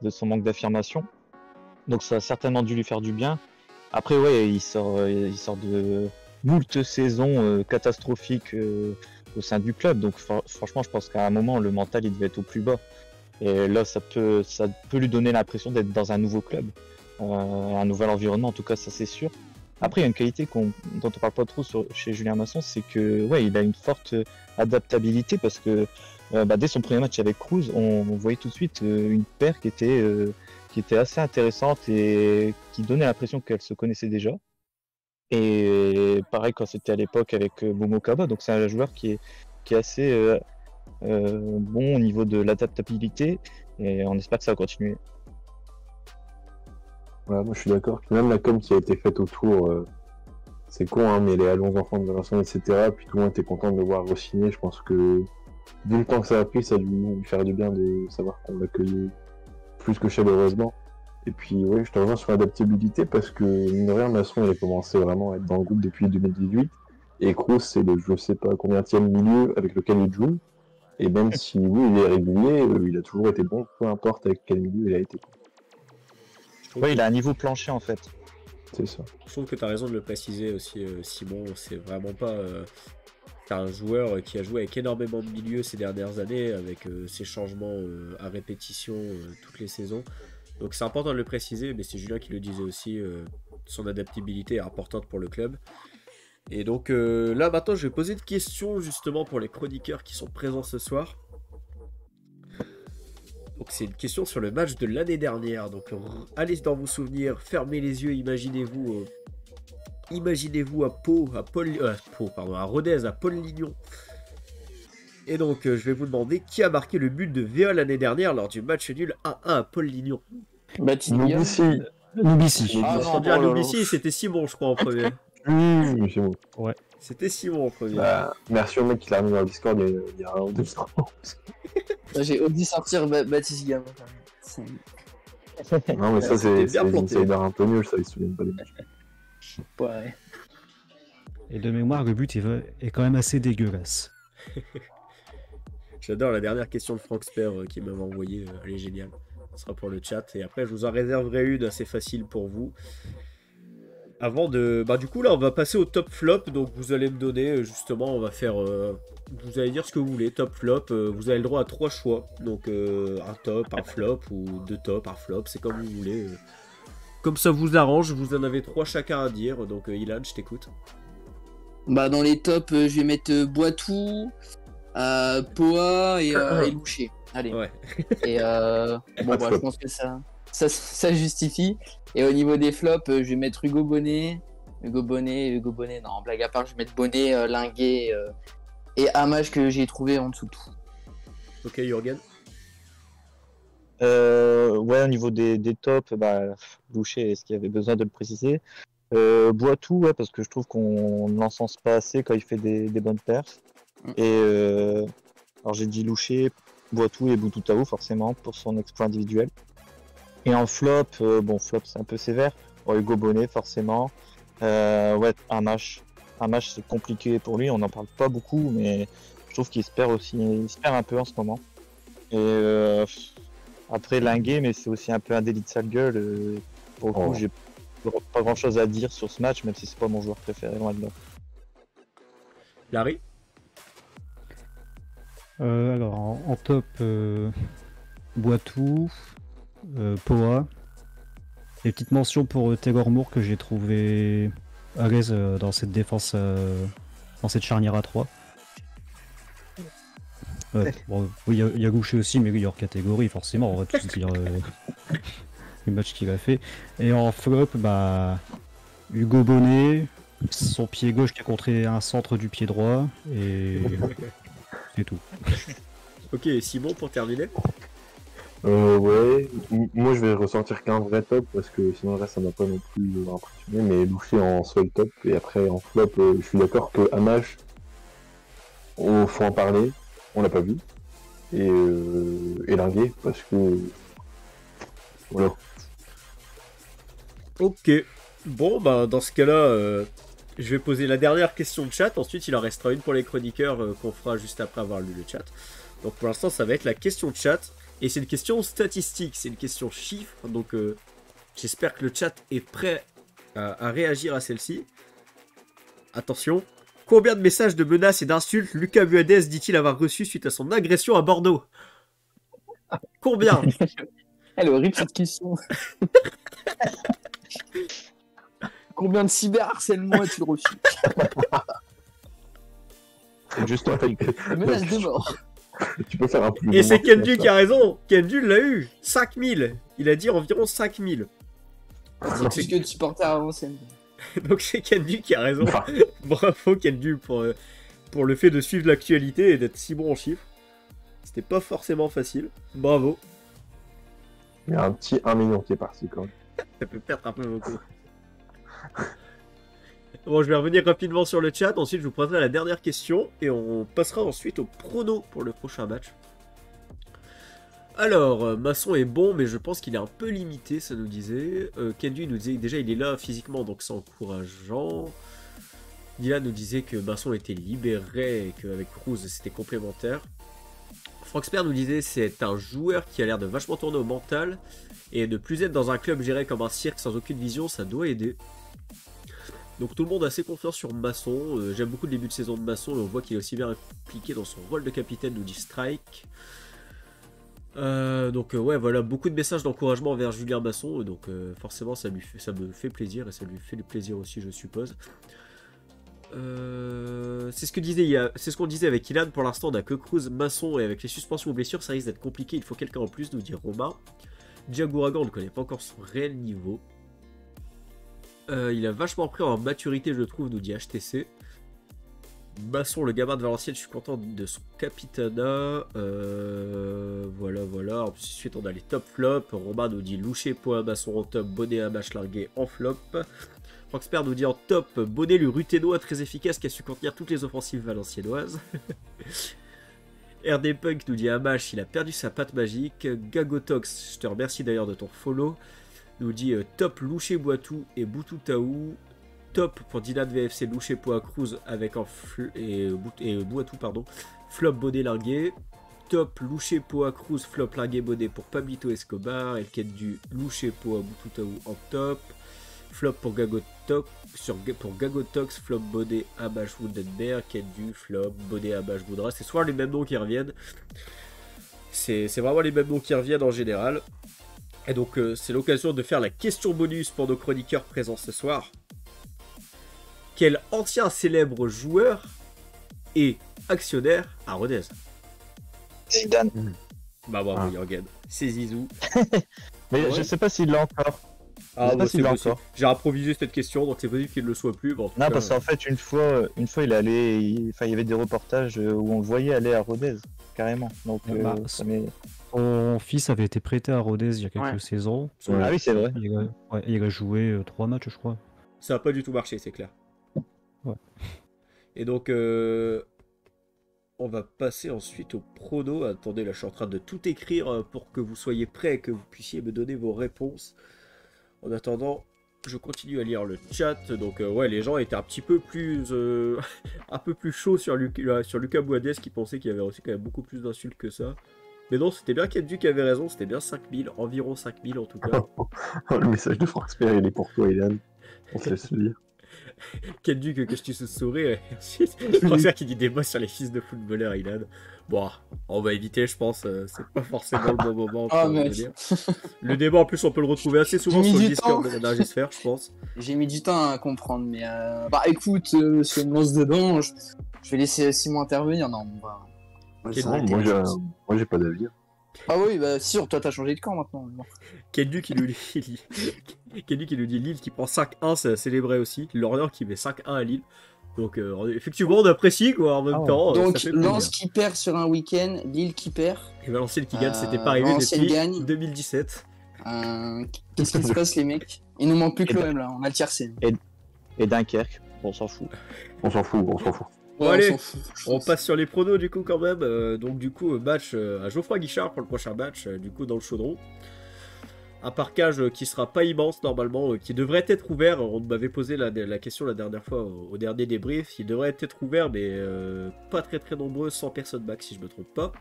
son manque d'affirmation. Donc ça a certainement dû lui faire du bien. Après, ouais, il sort de moult saisons catastrophiques au sein du club. Donc franchement, je pense qu'à un moment, le mental, il devait être au plus bas. Et là, ça peut lui donner l'impression d'être dans un nouveau club, un nouvel environnement. En tout cas, ça c'est sûr. Après, il y a une qualité dont on parle pas trop chez Julien Masson, c'est que ouais, il a une forte adaptabilité parce que dès son premier match avec Cruz, on voyait tout de suite une paire qui était assez intéressante et qui donnait l'impression qu'elle se connaissait déjà. Et pareil quand c'était à l'époque avec Momo Kaba, donc c'est un joueur qui est assez bon au niveau de l'adaptabilité et on espère que ça va continuer. Ouais, moi je suis d'accord. Même la com qui a été faite autour, c'est con, hein, mais les allons enfants de Vincent, etc. Puis tout le monde était content de le voir re-signer. Je pense que vu le temps que ça a pris, ça lui ferait du bien de savoir qu'on l'accueille plus que chaleureusement. Et puis oui, je te rejoins sur l'adaptabilité parce que mine de rien, Masson il a commencé vraiment à être dans le groupe depuis 2018. Et Kroos, c'est le je sais pas combienième milieu avec lequel il joue. Et même si oui, il est régulier, il a toujours été bon, peu importe avec quel milieu il a été. Je trouve Ouais, que- il a un niveau plancher en fait. C'est ça. Je trouve que tu as raison de le préciser aussi, Simon. C'est vraiment pas. C'est un joueur qui a joué avec énormément de milieux ces dernières années, avec ses changements à répétition toutes les saisons. Donc c'est important de le préciser, mais c'est Julien qui le disait aussi. Son adaptabilité est importante pour le club. Et donc là maintenant, je vais poser une question justement pour les chroniqueurs qui sont présents ce soir. Donc c'est une question sur le match de l'année dernière. Donc allez dans vos souvenirs, fermez les yeux, imaginez-vous à Pau, à Rodez, à Paul-Lignon. Et donc je vais vous demander qui a marqué le but de VA l'année dernière lors du match nul 1-1 à Paul-Lignon. Baptiste Guillaume. Noubissi. Noubissi. Ah non, Bien oh là là. Noubissi, c'était Simon je crois en premier. Oui, c'est bon. C'était Simon en premier. Bah, merci au mec qui l'a remis dans le Discord il y a un ou deux ans. J'ai osé sortir Baptiste Guillaume. C'est- Non, mais ça, C'était c'est bien les planté. insiders un peu nuls, ça, ils se souviennent pas des matchs. Ouais. Et de mémoire, le but est quand même assez dégueulasse. J'adore la dernière question de Frank Sper qui m'avait envoyé, elle est géniale. Ce sera pour le chat et après je vous en réserverai une assez facile pour vous. Avant de... Bah du coup là on va passer au top flop, donc vous allez me donner justement, on va faire... vous allez dire ce que vous voulez, top flop, vous avez le droit à 3 choix, donc un top, un flop ou 2 tops, un flop, c'est comme vous voulez. Comme ça vous arrange, vous en avez 3 chacun à dire, donc Ilan je t'écoute. Bah dans les tops, je vais mettre Boitou, Poa et Loucher. Allez. Ouais. Et bon bah je pense que ça justifie. Et au niveau des flops, je vais mettre Hugo Bonnet, non, blague à part, je vais mettre Bonnet, Linguet et Amash que j'ai trouvé en dessous de tout. Ok Jürgen. Ouais, au niveau des tops, bah, Boucher, est-ce qu'il y avait besoin de le préciser? Boitou, ouais, parce que je trouve qu'on ne l'encense pas assez quand il fait des bonnes perfs. Et alors j'ai dit Loucher, Boitou et Boutoutaou forcément pour son exploit individuel. Et en flop, bon flop c'est un peu sévère. Bon, Hugo Bonnet forcément. Ouais, Amash c'est compliqué pour lui, on n'en parle pas beaucoup, mais je trouve qu'il se perd aussi, il se perd un peu en ce moment. Et après Linguet, mais c'est aussi un peu un délit de sale gueule. Pour le coup, j'ai pas grand chose à dire sur ce match, même si c'est pas mon joueur préféré, loin de là. Larry. Alors en top, Boitou, Poa. Et petite mention pour Taylor Moore que j'ai trouvé à l'aise dans cette défense, dans cette charnière à 3. Bon, oui, il y a Goucher aussi, mais lui, il est hors catégorie, forcément, on va tous dire le match qu'il a fait. Et en flop, bah, Hugo Bonnet, son pied gauche qui a contré un centre du pied droit, et c'est tout. Ok, Simon pour terminer. Ouais, moi je vais ressortir qu'un vrai top parce que sinon le reste ça m'a pas non plus impressionné, mais Loucher en seul top et après en flop, je suis d'accord que Amash, faut en parler, on l'a pas vu, et Linguet parce que voilà. Ok. Bon, bah dans ce cas-là, je vais poser la dernière question de chat. Ensuite, il en restera une pour les chroniqueurs qu'on fera juste après avoir lu le chat. Donc pour l'instant, ça va être la question de chat. Et c'est une question statistique, c'est une question chiffre. Donc j'espère que le chat est prêt à réagir à celle-ci. Attention. Combien de messages de menaces et d'insultes Lucas Buades dit-il avoir reçu suite à son agression à Bordeaux? Combien? Elle est horrible cette question. Combien de cyberharcèlement as-tu reçu? C'est juste un fake. Menace de mort. Tu peux faire un plus. Et c'est Kendu qui a raison. Kendu l'a eu. 5000. Il a dit environ 5000. C'est plus que de supporters à l'ancienne. Donc c'est Kendu qui a raison. Bravo Kendu pour le fait de suivre l'actualité et d'être si bon en chiffres. C'était pas forcément facile. Bravo. Il y a un petit 1 million qui est parti quand même. Ça peut perdre un peu beaucoup. Bon, je vais revenir rapidement sur le chat. Ensuite, je vous poserai la dernière question. Et on passera ensuite au prono pour le prochain match. Alors, Masson est bon, mais je pense qu'il est un peu limité, ça nous disait. Kendu nous disait que déjà il est là physiquement, donc c'est encourageant. Dylan nous disait que Masson était libéré et qu'avec Cruz c'était complémentaire. Frank Sper nous disait c'est un joueur qui a l'air de vachement tourner au mental et de plus être dans un club géré comme un cirque sans aucune vision, ça doit aider. Donc tout le monde a assez confiance sur Masson. J'aime beaucoup le début de saison de Masson et on voit qu'il est aussi bien impliqué dans son rôle de capitaine, nous dit Strike. Ouais, voilà, beaucoup de messages d'encouragement envers Julien Masson, donc forcément ça me fait plaisir et ça lui fait du plaisir aussi, je suppose. C'est ce qu'on disait avec Ilan. Pour l'instant on a que Cruz, Masson, et avec les suspensions ou blessures ça risque d'être compliqué, il faut quelqu'un en plus, nous dit Romain. Diagouragan on ne connaît pas encore son réel niveau. Il a vachement pris en maturité je trouve, nous dit HTC. Masson, le gamin de Valenciennes, je suis content de son capitana. Voilà. Ensuite, on a les top flops. Romain nous dit Loucher, Poin, Masson en top, Bonnet, Amache, Largué en flop. Franksper nous dit en top, Bonnet, le ruténois très efficace qui a su contenir toutes les offensives valenciennoises. RD Punk nous dit Amache, il a perdu sa patte magique. Gagotox, je te remercie d'ailleurs de ton follow, nous dit top, Loucher, Boitou et Boutou Taou. Top pour Dylan VFC, Loucher, Poa, Cruz avec et Boitou, pardon. Flop, Bonnet, Largué. Top, Loucher, Poa, Cruz, flop, Largué, Bonnet pour Pablito Escobar. Et quête du Loucher, Poa, Boutou Taou en top. Flop pour Gagotox, flop, Bonnet, Abash, Woodenberg. Quête du flop, Bonnet, Abash, Woodra. C'est soit les mêmes noms qui reviennent. C'est vraiment les mêmes noms qui reviennent en général. Et donc c'est l'occasion de faire la question bonus pour nos chroniqueurs présents ce soir. Quel ancien célèbre joueur est actionnaire à Rodez? Zidane. Bah bravo Jürgen, c'est Zizou. Mais Ouais. je sais pas s'il l'a encore. Ah, sais pas s'il l'a possible. encore. J'ai improvisé cette question, donc c'est possible qu'il ne le soit plus. Bon, en tout Non, cas, parce qu'en fait, une fois, il est allé. Il y avait des reportages où on le voyait aller à Rodez, carrément. Donc, ça m'est. Son fils avait été prêté à Rodez il y a quelques saisons. Ah oui, c'est vrai. Il a joué 3 matchs, je crois. ça n'a pas du tout marché, c'est clair. Ouais. Et donc, on va passer ensuite au prono. Attendez, là, je suis en train de tout écrire pour que vous soyez prêts et que vous puissiez me donner vos réponses. En attendant, je continue à lire le chat. Donc, ouais, les gens étaient un petit peu plus, un peu plus chauds sur Lucas Boadès qui pensait qu'il y avait reçu quand même beaucoup plus d'insultes que ça. Mais non, c'était bien Kendu qui avait raison. C'était bien 5000, environ 5000 en tout cas. Le message de Frank Sper, il est pour toi, Ilan. On se laisse le dire. Kendu que je te souris. Et ensuite, François qui dit des mots sur les fils de footballeurs, Ilan. Bon, on va éviter, je pense. C'est pas forcément le bon moment pour le dire. Le débat, en plus, on peut le retrouver assez souvent sur le Discord de la Nagisphère, je pense. J'ai mis du temps à comprendre, mais bah écoute, si on me lance dedans, je vais laisser Simon intervenir. Non, bah, Moi, j'ai pas d'avis. Ah oui, bah sûr, toi t'as changé de camp maintenant. Kendu qui nous dit Lille qui prend 5-1, c'est à célébrer aussi. Lorient qui met 5-1 à Lille. Donc effectivement on apprécie quoi en même temps. Donc Lens qui perd sur un week-end, Lille qui perd. Et Valenciennes qui gagne, c'était pas arrivé depuis 2017. Qu'est-ce qui se passe les mecs? Il nous manque plus que l'OM là, on a le tiercé. Et Dunkerque, on s'en fout. On s'en fout. Bon, allez, on passe sur les pronos du coup quand même. Donc du coup match à Geoffroy Guichard pour le prochain match du coup dans le chaudron. Un parquage qui sera pas immense normalement, qui devrait être ouvert. On m'avait posé la question la dernière fois au dernier débrief. Il devrait être ouvert mais pas très très nombreux, 100 personnes max si je me trompe pas.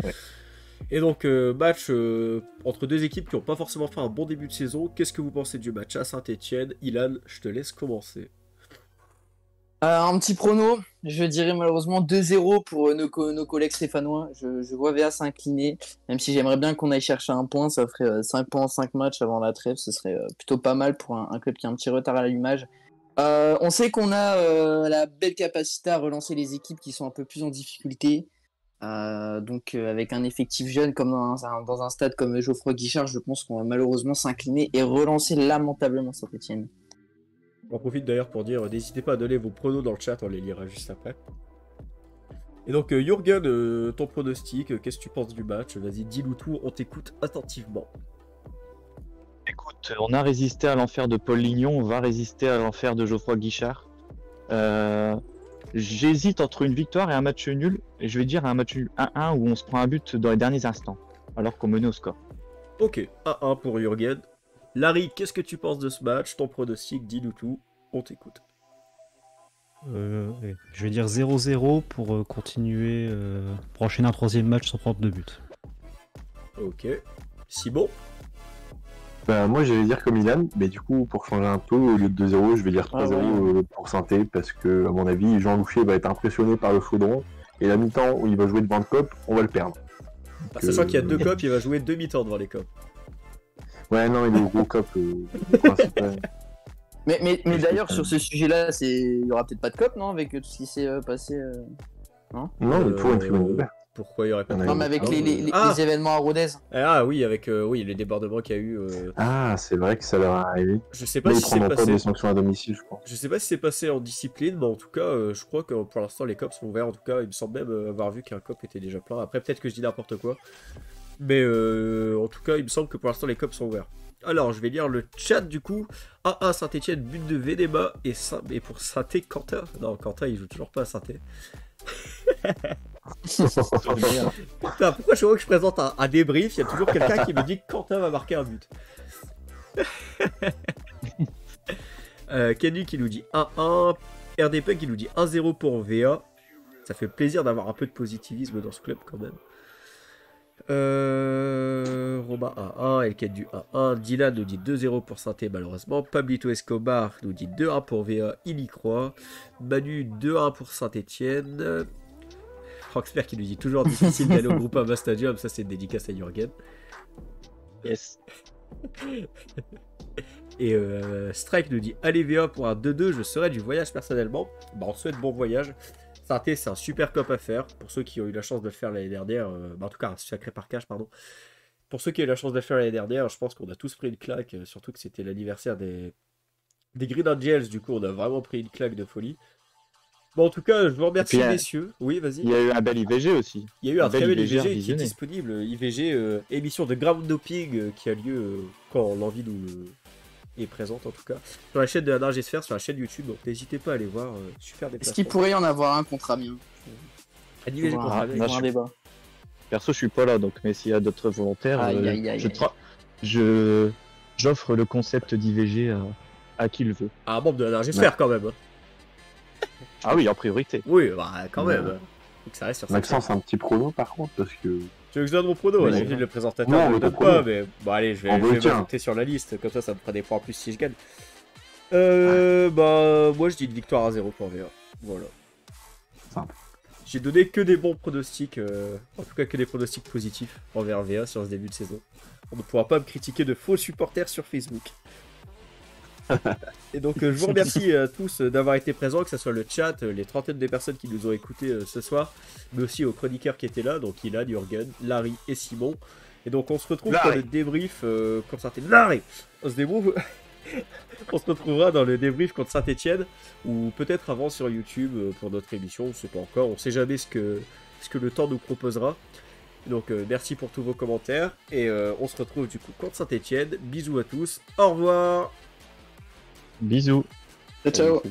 Ouais. Et donc match entre deux équipes qui n'ont pas forcément fait un bon début de saison. Qu'est-ce que vous pensez du match à Saint-Etienne? Ilan, je te laisse commencer. Un petit prono, je dirais malheureusement 2-0 pour nos collègues stéphanois. Je vois VA s'incliner, même si j'aimerais bien qu'on aille chercher un point. Ça ferait 5 points en 5 matchs avant la trêve. Ce serait plutôt pas mal pour un club qui a un petit retard à l'allumage. On sait qu'on a la belle capacité à relancer les équipes qui sont un peu plus en difficulté. Donc avec un effectif jeune comme dans un stade comme Geoffroy Guichard, je pense qu'on va malheureusement s'incliner et relancer lamentablement Saint-Etienne. J'en profite d'ailleurs pour dire, n'hésitez pas à donner vos pronos dans le chat, on les lira juste après. Et donc Jürgen, ton pronostic, qu'est-ce que tu penses du match? Vas-y, dis-nous tout, on t'écoute attentivement. Écoute, on a résisté à l'enfer de Paul Lignon, on va résister à l'enfer de Geoffroy Guichard. J'hésite entre une victoire et un match nul, et je vais dire un match nul 1-1 où on se prend un but dans les derniers instants, alors qu'on menait au score. Ok, 1-1 pour Jürgen. Larry, qu'est-ce que tu penses de ce match? Ton pronostic, dis-nous tout, on t'écoute. Je vais dire 0-0 pour continuer, pour enchaîner un troisième match sans prendre de but. Ok. Simon? Bah, moi, j'allais dire comme Ilan, mais du coup, pour changer un peu, au lieu de 2-0, je vais dire 3-0 pour Saint-Étienne, parce que, à mon avis, Jean Loucher va être impressionné par le chaudron, et la mi-temps où il va jouer devant le COP, on va le perdre. Bah, sachant qu'il y a 2 copes, il va jouer 2 mi-temps devant les copes. Ouais, non, il est au gros COP principal. Mais d'ailleurs, sur ce sujet-là, il y aura peut-être pas de COP, non, avec tout ce qui s'est passé. Non, mais pour une tribune ouverte. Pourquoi il y aurait pas de Ouais. Non, mais avec les événements à Rodez. Ah oui, avec les débordements qu'il y a eu. Ah, c'est vrai que ça leur est arrivé. Je sais pas Mais ils si c'est prendront pas passé. des sanctions à domicile, je pense. Je sais pas si c'est passé en discipline, mais en tout cas, je crois que pour l'instant les cops sont ouverts. En tout cas, il me semble même avoir vu qu'un cop était déjà plein. Après, peut-être que je dis n'importe quoi. Mais en tout cas, il me semble que pour l'instant les cops sont ouverts. Alors, je vais lire le chat du coup. 1-1 Saint-Etienne, but de Védéma et pour Saint-Étienne, Quentin. Non, Quentin il joue toujours pas à Saint-Étienne. Putain, pourquoi chaque fois que je présente un débrief, il y a toujours quelqu'un qui me dit que Quentin va marquer un but. Kenny qui nous dit 1-1. RDP qui nous dit 1-0 pour VA. Ça fait plaisir d'avoir un peu de positivisme dans ce club quand même. Robin 1-1, Elken du 1-1, Dylan nous dit 2-0 pour Saint-Étienne malheureusement, Pablito Escobar nous dit 2-1 pour VA, il y croit, Manu 2-1 pour Saint-Étienne, Roxper qui nous dit toujours difficile d'aller au Groupama Stadium, ça c'est une dédicace à Jürgen. Yes. Et Strike nous dit allez VA pour un 2-2, je serai du voyage personnellement, bah on souhaite bon voyage. Saint-Étienne, c'est un super cop à faire. Pour ceux qui ont eu la chance de le faire l'année dernière, en tout cas un sacré parkage, pardon. Pour ceux qui ont eu la chance de le faire l'année dernière, je pense qu'on a tous pris une claque, surtout que c'était l'anniversaire des Green Angels, du coup on a vraiment pris une claque de folie. Bon, en tout cas, je vous remercie messieurs. Oui, vas-y. Il y a eu un bel IVG aussi. Il y a eu un très bel IVG IVG qui est visionné. disponible. IVG, émission de ground doping qui a lieu quand l'envie nous est présente en tout cas. Sur la chaîne de la Nargesphère, sur la chaîne YouTube, donc n'hésitez pas à aller voir. Super Est-ce déplacement. qu'il pourrait y en avoir un contre Amiens Un IVG Pour contre un- Amiens. Moi, pour un je- débat. Perso, je suis pas là, donc mais s'il y a d'autres volontaires, Aïe, aïe, aïe, j'offre le concept d'IVG à qui le veut. Un membre de la Nargesphère quand même. Ah oui, en priorité. Oui, bah quand même. Ouais. Faut que ça reste sur ça. Maxence, un petit prono par contre, parce que. Tu veux que je donne mon prono? Oui. D'habitude, le présentateur Non, ne le mais donne ton pas, prono. mais bon, allez, je On vais veut le tien. m'ajouter sur la liste, comme ça me fera des points en plus si je gagne. Bah, moi je dis une victoire à 0 pour VA. Voilà. Simple. J'ai donné que des bons pronostics, en tout cas que des pronostics positifs envers VA sur ce début de saison. On ne pourra pas me critiquer de faux supporters sur Facebook. Et donc je vous remercie à tous d'avoir été présents, que ce soit le chat, les trentaines de personnes qui nous ont écoutés ce soir, mais aussi aux chroniqueurs qui étaient là, donc Ilan, Jürgen, Larry et Simon. Et donc on se retrouve pour le débrief contre Saint-Étienne. Larry, on se débrief. On se retrouvera dans le débrief contre Saint-Étienne, ou peut-être avant sur YouTube pour notre émission, on ne sait pas encore, on sait jamais ce que le temps nous proposera. Donc merci pour tous vos commentaires, et on se retrouve du coup contre Saint-Étienne. Bisous à tous, au revoir. Bisous. Ciao.